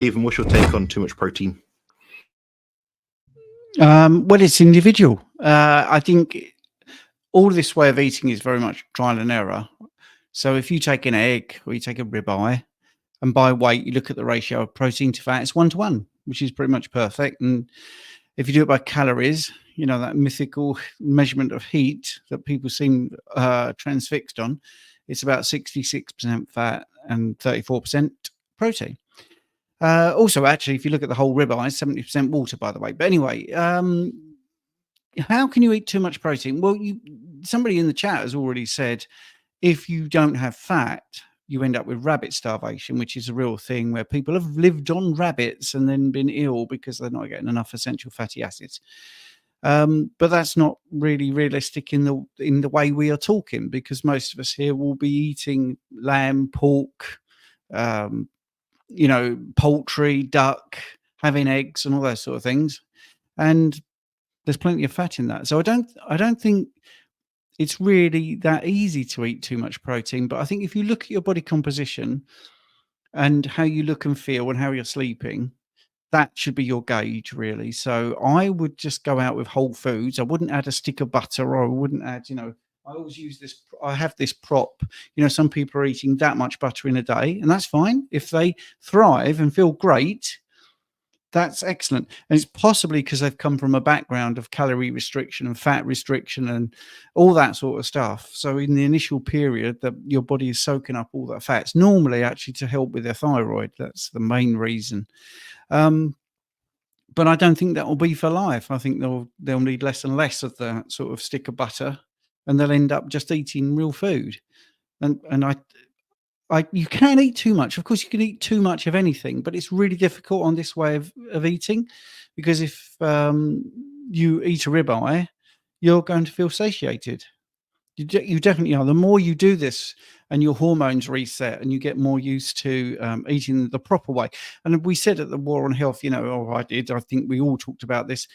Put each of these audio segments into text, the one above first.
Even what's your take on too much protein? Well, it's individual. I think all this way of eating is very much trial and error. So if you take an egg or you take a ribeye, and by weight you look at the ratio of protein to fat, it's 1-to-1, which is pretty much perfect. And if you do it by calories, you know, that mythical measurement of heat that people seem transfixed on, it's about 66% fat and 34% protein. Also, actually, if you look at the whole ribeye, 70% water, by the way. But anyway, how can you eat too much protein? Well, somebody in the chat has already said if you don't have fat, you end up with rabbit starvation, which is a real thing where people have lived on rabbits and then been ill because they're not getting enough essential fatty acids. But that's not really realistic in the way we are talking, because most of us here will be eating lamb, pork, you know, poultry, duck, having eggs and all those sort of things. And there's plenty of fat in that. So I don't think it's really that easy to eat too much protein. But I think if you look at your body composition and how you look and feel and how you're sleeping, that should be your gauge, really. So I would just go out with whole foods. I wouldn't add a stick of butter, or I wouldn't add, you know, I always use this. I have this prop. You know, some people are eating that much butter in a day, and that's fine. If they thrive and feel great, that's excellent. And it's possibly because they've come from a background of calorie restriction and fat restriction and all that sort of stuff. So in the initial period that your body is soaking up all that fats, normally actually to help with their thyroid. That's the main reason. But I don't think that will be for life. I think they'll need less and less of that sort of stick of butter, and they'll end up just eating real food. And you can eat too much. Of course, you can eat too much of anything, but it's really difficult on this way of eating, because if you eat a ribeye, you're going to feel satiated. You definitely are. The more you do this and your hormones reset and you get more used to eating the proper way. And we said at the War on Health, you know, or I did, I think we all talked about this.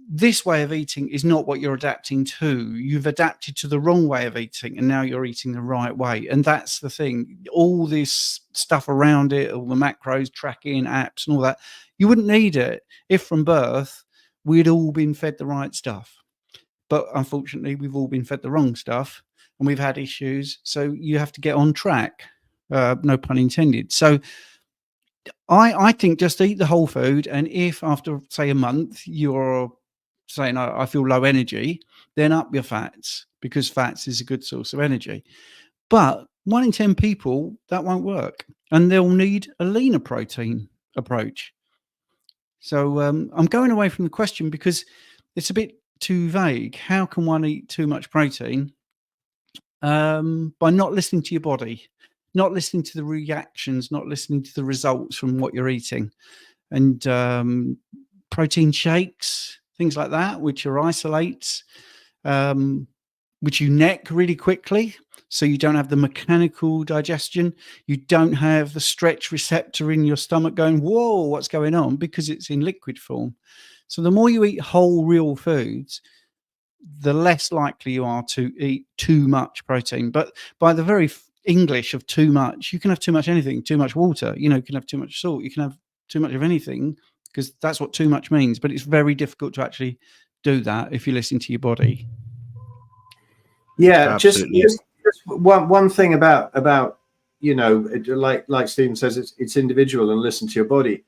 This way of eating is not what you're adapting to. You've adapted to the wrong way of eating, and now you're eating the right way. And that's the thing. All this stuff around it, all the macros, tracking, apps, and all that, you wouldn't need it if from birth we'd all been fed the right stuff. But unfortunately, we've all been fed the wrong stuff, and we've had issues. So you have to get on track. No pun intended. So I think just eat the whole food, and if after, say, a month you're saying I feel low energy, then up your fats, because fats is a good source of energy. But 1 in 10 people, that won't work, and they'll need a leaner protein approach. So I'm going away from the question because it's a bit too vague. How can one eat too much protein? By not listening to your body, not listening to the reactions, not listening to the results from what you're eating. And protein shakes, things like that, which are isolates, which you neck really quickly, so you don't have the mechanical digestion. You don't have the stretch receptor in your stomach going, whoa, what's going on? Because it's in liquid form. So the more you eat whole, real foods, the less likely you are to eat too much protein. But by the very English of too much, you can have too much anything, too much water, you know, you can have too much salt, you can have too much of anything, because that's what too much means. But it's very difficult to actually do that if you listen to your body. Yeah, just one thing about you know, like Stephen says, it's individual, and listen to your body.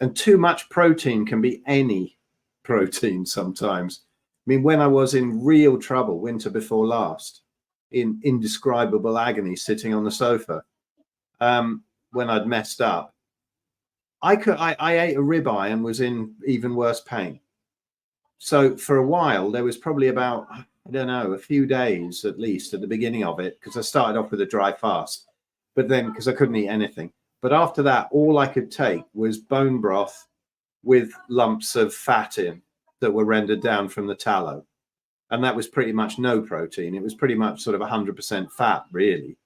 And too much protein can be any protein sometimes. I mean, when I was in real trouble, winter before last, in indescribable agony, sitting on the sofa, when I'd messed up, I ate a ribeye and was in even worse pain. So for a while, there was probably about, I don't know, a few days at least at the beginning of it, because I started off with a dry fast, but then because I couldn't eat anything. But after that, all I could take was bone broth with lumps of fat in that were rendered down from the tallow. And that was pretty much no protein. It was pretty much sort of 100% fat, really.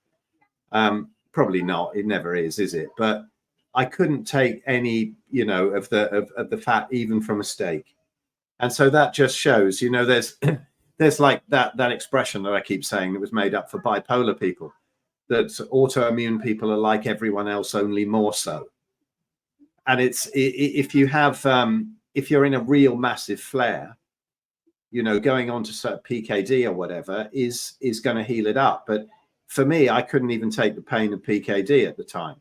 Probably not. It never is it? But I couldn't take any, you know, of the fat, even from a steak. And so that just shows, you know, there's like that expression that I keep saying that was made up for bipolar people, that autoimmune people are like everyone else, only more so. And if you have if you're in a real massive flare, you know, going on to PKD or whatever is going to heal it up. But for me, I couldn't even take the pain of PKD at the time,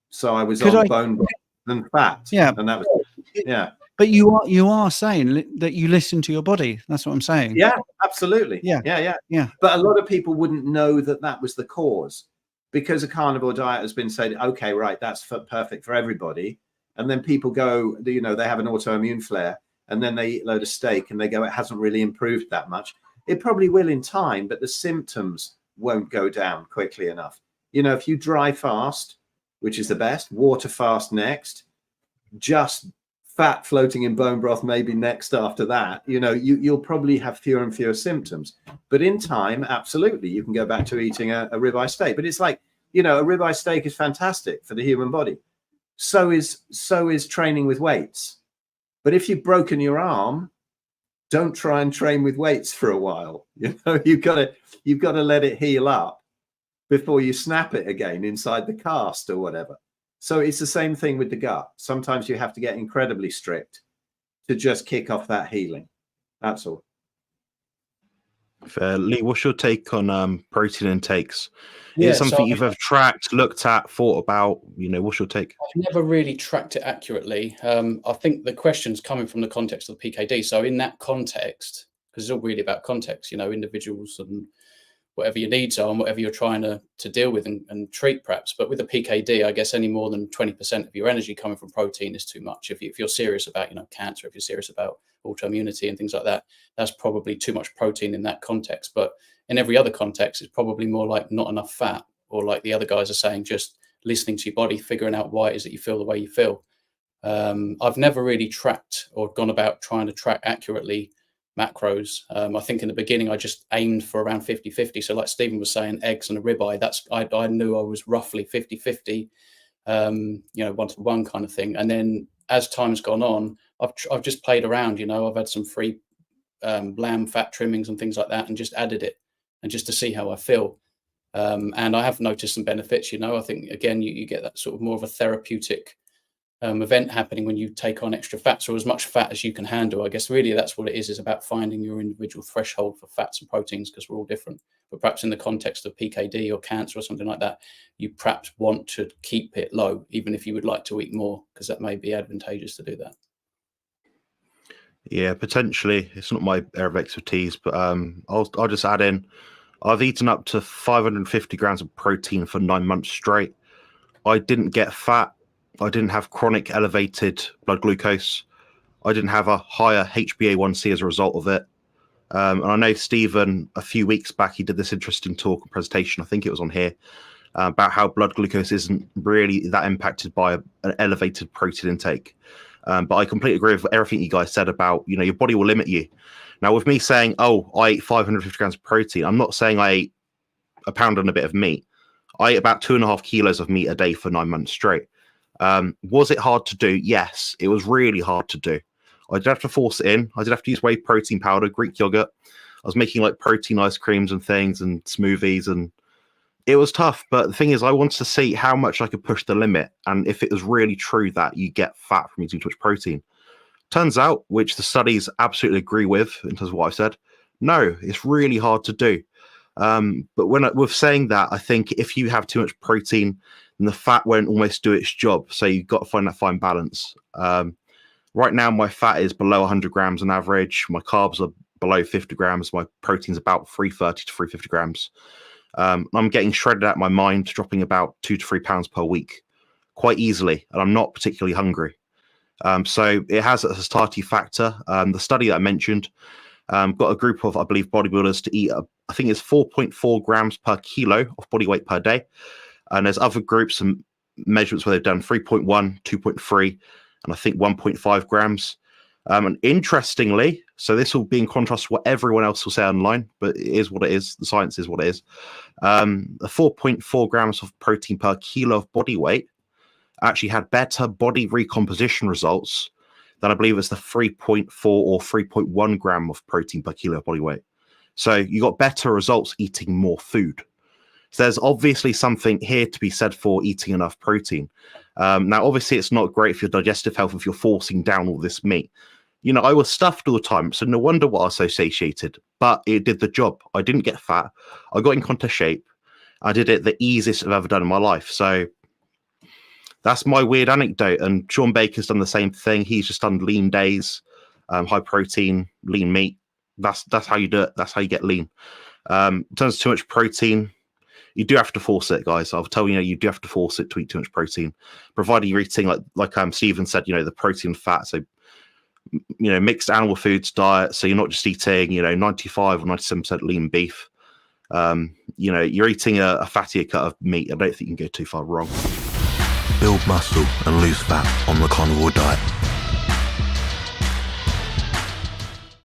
so I was on bone broth and fat. Yeah, and that was But you are saying that you listen to your body. That's what I'm saying. Yeah, absolutely. Yeah. But a lot of people wouldn't know that that was the cause, because a carnivore diet has been said, okay, right, that's perfect for everybody. And then people go, you know, they have an autoimmune flare and then they eat a load of steak and they go, it hasn't really improved that much. It probably will in time, but the symptoms won't go down quickly enough. You know, if you dry fast, which is the best, water fast next, just fat floating in bone broth maybe next after that, you know, you'll probably have fewer and fewer symptoms. But in time, absolutely, you can go back to eating a ribeye steak. But it's like, you know, a ribeye steak is fantastic for the human body. So is training with weights. But if you've broken your arm, don't try and train with weights for a while. You know, you've got to let it heal up before you snap it again inside the cast or whatever. So it's the same thing with the gut. Sometimes you have to get incredibly strict to just kick off that healing. That's all. Lee, what's your take on protein intakes? Is it something you've ever tracked, looked at, thought about? You know, what's your take? I've never really tracked it accurately. I think the question's coming from the context of the PKD. So in that context, because it's all really about context, you know, individuals and whatever your needs are and whatever you're trying to deal with and treat perhaps. But with the PKD, I guess any more than 20% of your energy coming from protein is too much. If you're serious about, you know, cancer, if you're serious about autoimmunity and things like that, that's probably too much protein in that context. But in every other context, it's probably more like not enough fat, or like the other guys are saying, just listening to your body, figuring out why it is that you feel the way you feel. I've never really tracked or gone about trying to track accurately macros. I think in the beginning I just aimed for around 50-50. So like Stephen was saying, eggs and a ribeye, that's I knew I was roughly 50-50, you know, 1-to-1 kind of thing. And then as time's gone on, I've just played around, you know, I've had some free lamb fat trimmings and things like that and just added it, and just to see how I feel. And I have noticed some benefits, you know. I think again you get that sort of more of a therapeutic event happening when you take on extra fats, or as much fat as you can handle. I guess really that's what it is about finding your individual threshold for fats and proteins, because we're all different. But perhaps in the context of PKD or cancer or something like that, you perhaps want to keep it low, even if you would like to eat more, because that may be advantageous to do that. Yeah, potentially. It's not my area of expertise, but I'll just add in, I've eaten up to 550 grams of protein for 9 months straight. I didn't get fat. I didn't have chronic elevated blood glucose. I didn't have a higher HbA1c as a result of it. And I know Stephen, a few weeks back, he did this interesting talk and presentation, I think it was on here, about how blood glucose isn't really that impacted by an elevated protein intake. But I completely agree with everything you guys said about, you know, your body will limit you. Now, with me saying, oh, I ate 550 grams of protein, I'm not saying I ate a pound and a bit of meat. I ate about 2.5 kilos of meat a day for 9 months straight. Was it hard to do? Yes, it was really hard to do. I did have to force it in. I did have to use whey protein powder, Greek yogurt. I was making like protein ice creams and things and smoothies, and it was tough. But the thing is, I wanted to see how much I could push the limit, and if it was really true that you get fat from eating too much protein. Turns out, which the studies absolutely agree with in terms of what I said, no, it's really hard to do. But with saying that, I think if you have too much protein, then the fat won't almost do its job. So you've got to find that fine balance. Right now, my fat is below 100 grams on average. My carbs are below 50 grams. My protein's about 330 to 350 grams. I'm getting shredded out of my mind, dropping about 2 to 3 pounds per week quite easily, and I'm not particularly hungry. So it has a satiety factor. The study that I mentioned got a group of, I believe, bodybuilders to eat, I think it's 4.4 grams per kilo of body weight per day. And there's other groups and measurements where they've done 3.1, 2.3, and I think 1.5 grams. And interestingly, so this will be in contrast to what everyone else will say online, but it is what it is. The science is what it is. The 4.4 grams of protein per kilo of body weight actually had better body recomposition results than I believe it's the 3.4 or 3.1 gram of protein per kilo of body weight. So you got better results eating more food. So there's obviously something here to be said for eating enough protein. Now, obviously, it's not great for your digestive health if you're forcing down all this meat. You know, I was stuffed all the time, so no wonder why I was so satiated. But it did the job. I didn't get fat. I got in contest shape. I did it the easiest I've ever done in my life. So that's my weird anecdote. And Sean Baker's done the same thing. He's just done lean days, high protein, lean meat. That's how you do it. That's how you get lean. In terms of too much protein, you do have to force it, guys. I'll tell you, you do have to force it to eat too much protein, provided you're eating like Stephen said, the protein and fat. So, mixed animal foods diet. So you're not just eating, 95 or 97% lean beef. You're eating a fattier cut of meat. I don't think you can go too far wrong. Build muscle and lose fat on the Carnivore Diet.